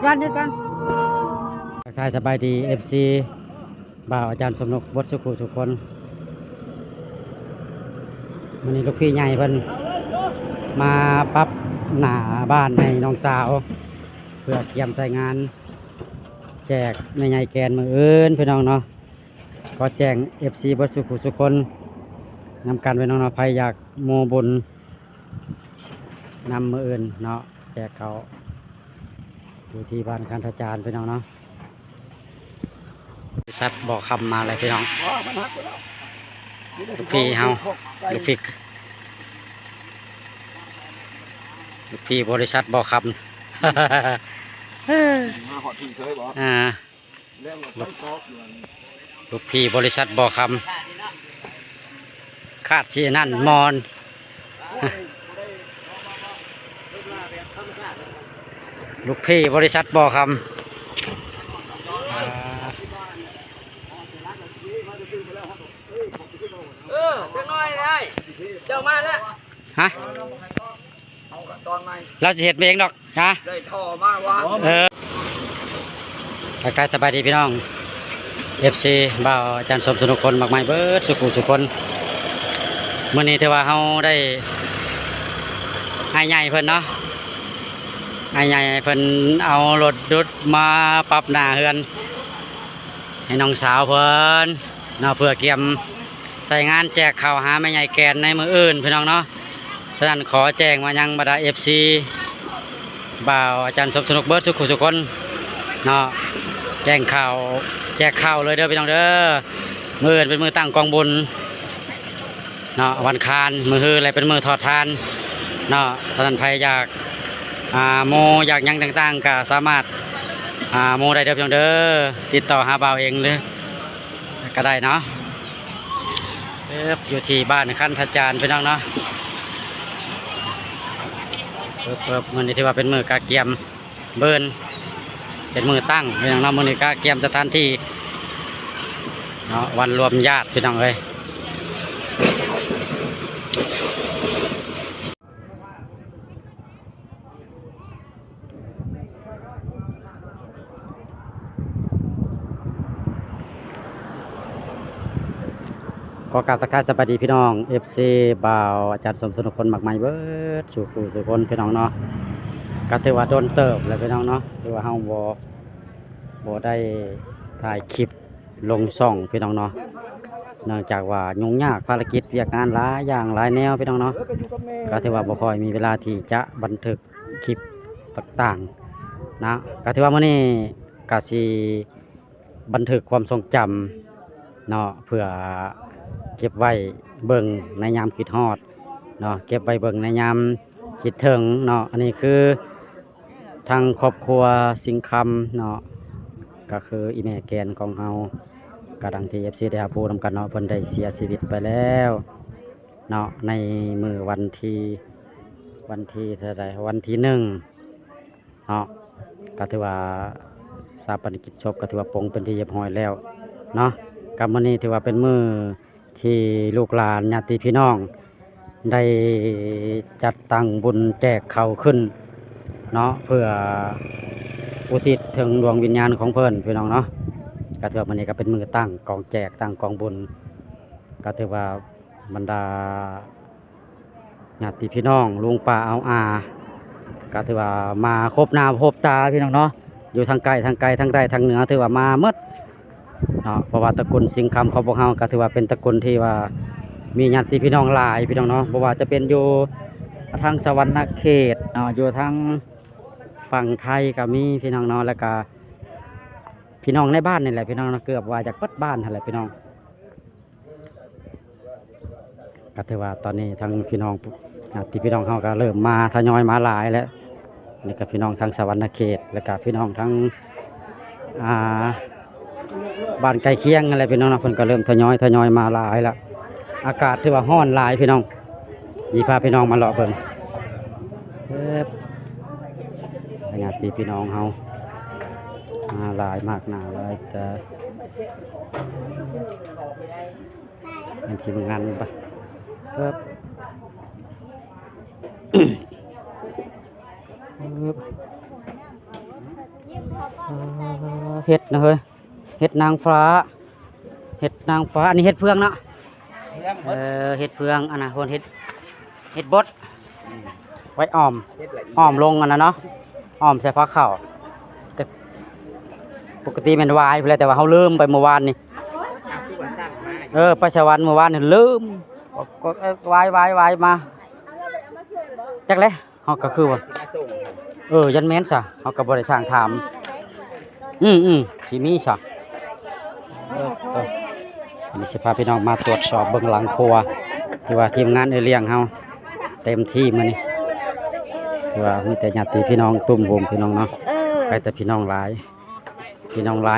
กันทักทายสบายดี FC บ่าวอาจารย์สมนกบดสุขุทุกคนวันนี้ลูกพี่ใหญ่เพิ่นมาปรับหน้าบ้านให้น้องสาวเพื่อเตรียมใส่งานแจกแม่ใหญ่แกนมืออื่นพี่น้องเนาะก็แจ้ง FC บดสุขุทุกคนนำกันไปน้องเนาะใครอยากโมบุญนำมืออื่นเนาะแจกเขาอยู่ที่บ้านคันธจารย์พี่น้องเนาะบริษัทบอกคำมาเลยพี่น้องลูกพี่เฮาลูกพี่บริษัทบอกคำลูกพี่บริษัทบอกคำคาดที่นั่นมอนลูกพี่บริษัทบอกคำเล็กน้อยได้เจ้ามาแล้วฮะเราจะเห็ดเองดอกนะได้ท่อมาว่าทักทายสบายดีพี่น้อง FC บ่าวอาจารย์สมสนุกคนมากมายเบิดสุคนเมื่อนี้ถือว่าเราได้ให้ใหญ่เพิ่นเนาะให้ใหญ่เพิ่นเอารถดุดมาปรับหน้าเฮือนให้น้องสาวเพิ่นเนาะเพื่อเกียมใส่งานแจกข่าวหาแม่ใหญ่แกนในมืออื่นพี่น้องเนาะฉะนั้นขอแจ้งมายังบรรดา FC บ่าวอาจารย์สมสนุกเบิดสุคนเนาะแจ้งข่าวแจกข่าวเลยเด้อพี่น้องเด้อมืออื่นเป็นมือตั้งกองบุญเนาะวันคานมือฮืออะไรเป็นมือทอดทานเนาะท่านใครอยากโมอยากยังต่างๆก็สามารถโมได้เด้อพี่น้องเด้อติดต่อหาบ่าวเองเลยก็ได้เนาะอยู่ที่บ้านคันธจารย์พี่น้องเนาะมือนี้ที่ว่าเป็นมือกาเกียมเบิร์นเป็นมือตั้งพี่น้องเนาะมือนี้กาเกียมสถานที่เนาะวันรวมญาติพี่น้องเลยขอกราบทักทายสวัสดีพี่น้อง FC บ่าวอาจารย์สมสนุกคนมากมายเบิดสู่คนพี่น้องเนาะก็ถือว่าโดนเติบเลยพี่น้องเนาะถือว่าเฮาบ่ได้ถ่ายคลิปลงช่องพี่น้องเนาะเนื่องจากว่ายุ่งยากภารกิจเวียกงานหลายอย่างหลายแนวพี่น้องเนาะก็ถือว่าบ่ค่อยมีเวลาที่จะบันทึกคลิปต่างๆนะก็ถือว่ามื้อนี้ก็สิบันทึกความทรงจำเนาะเพื่อเก็บไว้เบิ่งในยามคิดฮอดเนาะเก็บไว้เบิ่งในยามคิดถึงเนาะอันนี้คือทางครอบครัวสิงคำเนาะก็คืออีแม่แกนของเฮากระดังที่ FC ได้พูดนำกันเนาะเพิ่นได้เสียชีวิตไปแล้วเนาะในมื้อวันที่เท่าใดวันที่1เนาะก็ถือว่าชาปนกิจศพก็ถือว่าปลงเป็นที่เรียบร้อยแล้วเนาะกับมื้อนี้ถือว่าเป็นมื้อที่ลูกหลานญาติพี่น้องได้จัดตั้งบุญแจกข้าวขึ้นเนาะเพื่ออุทิศถึงดวงวิญญาณของเพิ่นพี่น้องเนาะก็ถือว่ามื้อนี้ก็เป็นมื้อตั้งกองแจกตั้งกองบุญก็ถือว่าบรรดาญาติพี่น้องลุงป้าเอาอาก็ถือว่ามาครบหน้าครบตาพี่น้องเนาะอยู่ทางไกลทางใต้ทางเหนือถือว่ามาหมดเนาะเพราะว่าตระกูลสิงคำของพวกเฮาก็ถือว่าเป็นตระกูลที่ว่ามีญาติพี่น้องหลายพี่น้องเนาะบ่ว่าจะเป็นอยู่ทางสวรรณเขตเนาะอยู่ทางฝั่งไทยก็มีพี่น้องเนาะแล้วก็พี่น้องในบ้านนี่แหละพี่น้องเกือบว่าจะเปิดบ้านนั่นแหละพี่น้องก็ถือว่าตอนนี้ทางพี่น้องญาติพี่น้องเฮาก็เริ่มมาทยอยมาหลายแล้วนี่ก็พี่น้องทางสวรรณเขตแล้วก็พี่น้องทางบ้านใกล้เคียงอะไรพี่น้องนะเพิ่นก็เริ่มทยอยมาหลายแล้วอากาศถือว่าร้อนหลายพี่น้องยีพาพี่น้องมาเลาะเบิ่งญาติพี่น้องเฮาหลายมากหนาหลายแต่เป็นทีมงานปะครับ เ เห็ดนะเฮ้ยเห็ดนางฟ้าเห็ดนางฟ้าอันนี้เห็ดเฟืองเนาะเห็ดเฟืองอันนั้นคนเห็ดบดไว้อ้อมลงอันนั้นเนาะอ้อมใส่ผ้าขาวแต่ปกติเป็นวายไปเลยแต่ว่าเขาลืมไปเมื่อวานนี่ไปสวรรค์เมื่อวานนี่ลืมวายมาจักเลยเขาก็คือว่ายันเม้นซะเขาก็บริช่างถามสิมีซะอันนี้สิพาพี่น้องมาตรวจสอบเบื้องหลังครัวที่ว่าทีมงานเลี้ยงเฮาเต็มที่มื้อนี้ที่ว่ามีแต่ญาติพี่น้องตุ้มโฮมพี่น้องเนาะไปแต่พี่น้องหลาย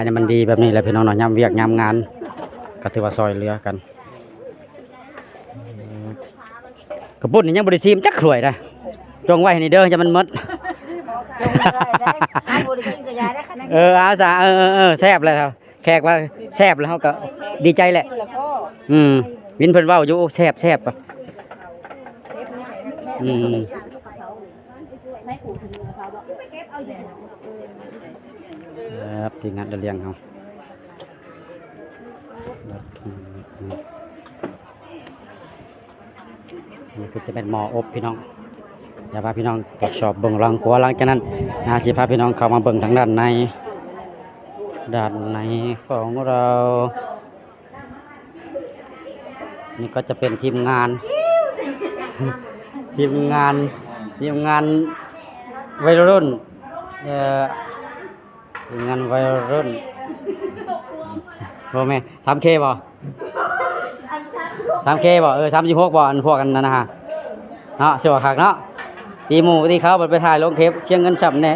เนี่ยมันดีแบบนี้แหละพี่น้องเนาะยามเวียกยามงานก็ถือว่าซอยเหลือกันกระปุ้นนี่ยังบ่ได้ชิมจักถ้วยได้จงไว้ให้นี่เด้อจะมันหมดเอาซะแซ่บเลยครับแขกว่าแซ่บแล้วเขาก็ดีใจแหละวินเพิ่นเว้าอยู่แซ่บป่ะครับทีมงานเลี้ยงเขานี่คือจะเป็นหม้ออบพี่น้องอย่าพาพี่น้องตรวจสอบเบิ่งหลังครัวหลังจากนั้นสิพาพี่น้องเข้ามาเบิ่งทางด้านในของเรา นี่ก็จะเป็นทีมงานวัยรุ่นทีมงานวัยรุ่นโรแม่ 3K บ่ 3K บ่36บ่อันพวกกันนั่นนะฮะเนาะสิว่าคักเนาะตีหมู่ตีเขาไปถ่ายลงคลิปเชียงเงินฉับแน่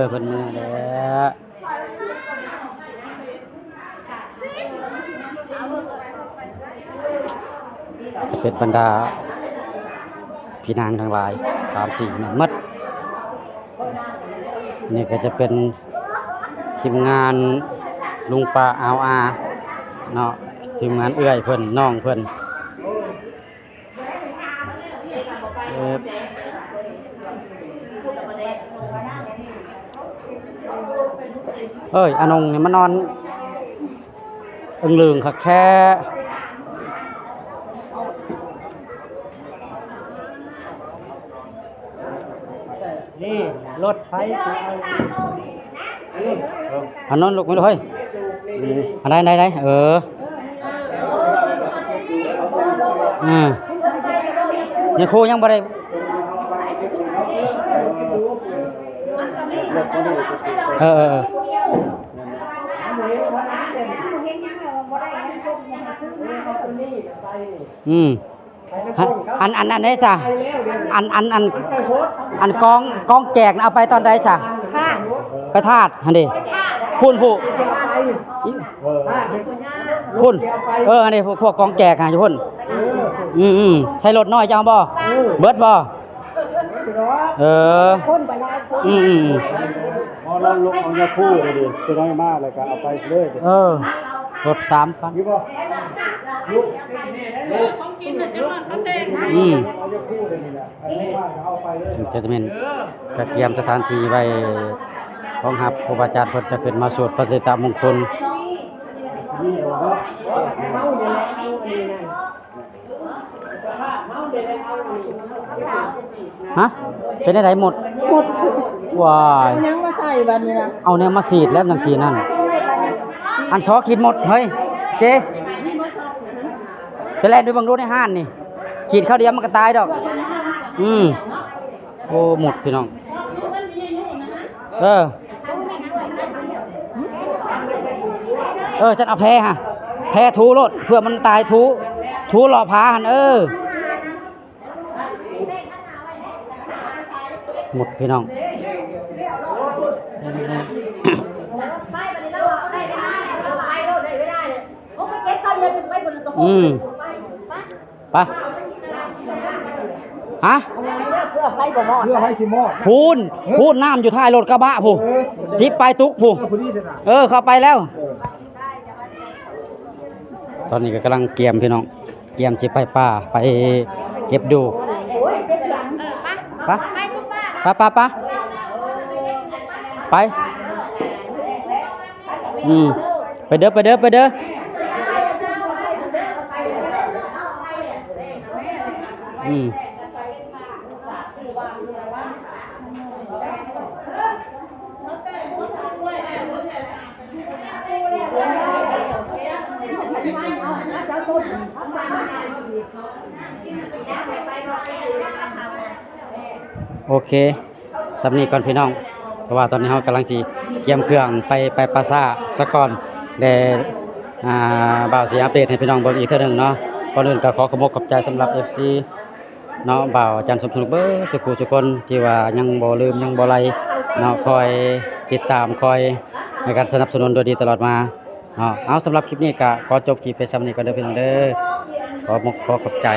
เพิ่นมือแล้วจะเป็นบรรดาพี่นางทั้งหลาย 3-4 นั่นหมดนี่ก็จะเป็นทีมงานลุงป้าอาวอาเนาะทีมงานเอื้อยเพิ่นน้องเพิ่นอนงนี่มานอนลึงคักแค่นี่รถไฟอันนั้นลูกไม่รู้เฮ้ยอันไหนเนี่ยครูยังบ่ได้อันไหนจ้ะอันกองแจกเอาไปตอนใดจ้ะไปธาตุอันนี้พูนอันนี้พวกกองแจกอยู่พุ่นใช้รถน้อยจังบ่เบิดบ่เราลงเอายาคู่เลยดิจะน้อยมากเลยก็เอาไปเลยรถ3 คันจะเป็นกระเทียมสถานที่ไว้ของหับครูบาอาจารย์เพิ่นจะขึ้นมาสวดปฏิตมงคลเป็นได้หมดว้ายยังมาใส่บัดนี้นะเอาเนี่ยมาสีดแล้วจังซี่นั่นอันซอขีดหมดเฮ้ยเจ๊ไปแล่นด้วยบังรถในห้านนี่ขีดเข้าเดียวมันก็ตายดอกโอ้หมดพี่น้องฉันเอาแพ้ทูรถเพื่อมันตายทูหล่อพาหันหมดพี่น้องไปฮะเพื่อให้สิมอดพูนน้ำอยู่ท้ายรถกระบะผู้จิบไปตุกผู้เข้าไปแล้วตอนนี้ก็กำลังเกียมพี่น้อง เตรียมสิไปป่าไปเก็บดูปะปะปะปะไปไปเด้อไปเด้อไปเด้อโอเคสำนีก่อนพี่น้องเพราะว่าตอนนี้เรากำลังสิเตรียมเครื่องไปปราสาทซะก่อนแต่บ่าวสิอัปเดตให้พี่น้องเบิ่งอีกเทื่อหนึงเนาะก่อนอื่นก็ขอขอบคุณขอบใจสำหรับ FC เนาะบ่าวอาจารย์สมทุกเบิ่สุขุทุกคนที่ว่ายังบ่ลืมยังบ่ไลเนาะคอยติดตามคอยในการสนับสนุนโดยดีตลอดมาเนาะเอาสำหรับคลิปนี้ก็ขอจบคลิปไปซ้ำนี้ก่อนเด้อพี่น้องเด้อขอขอบใจ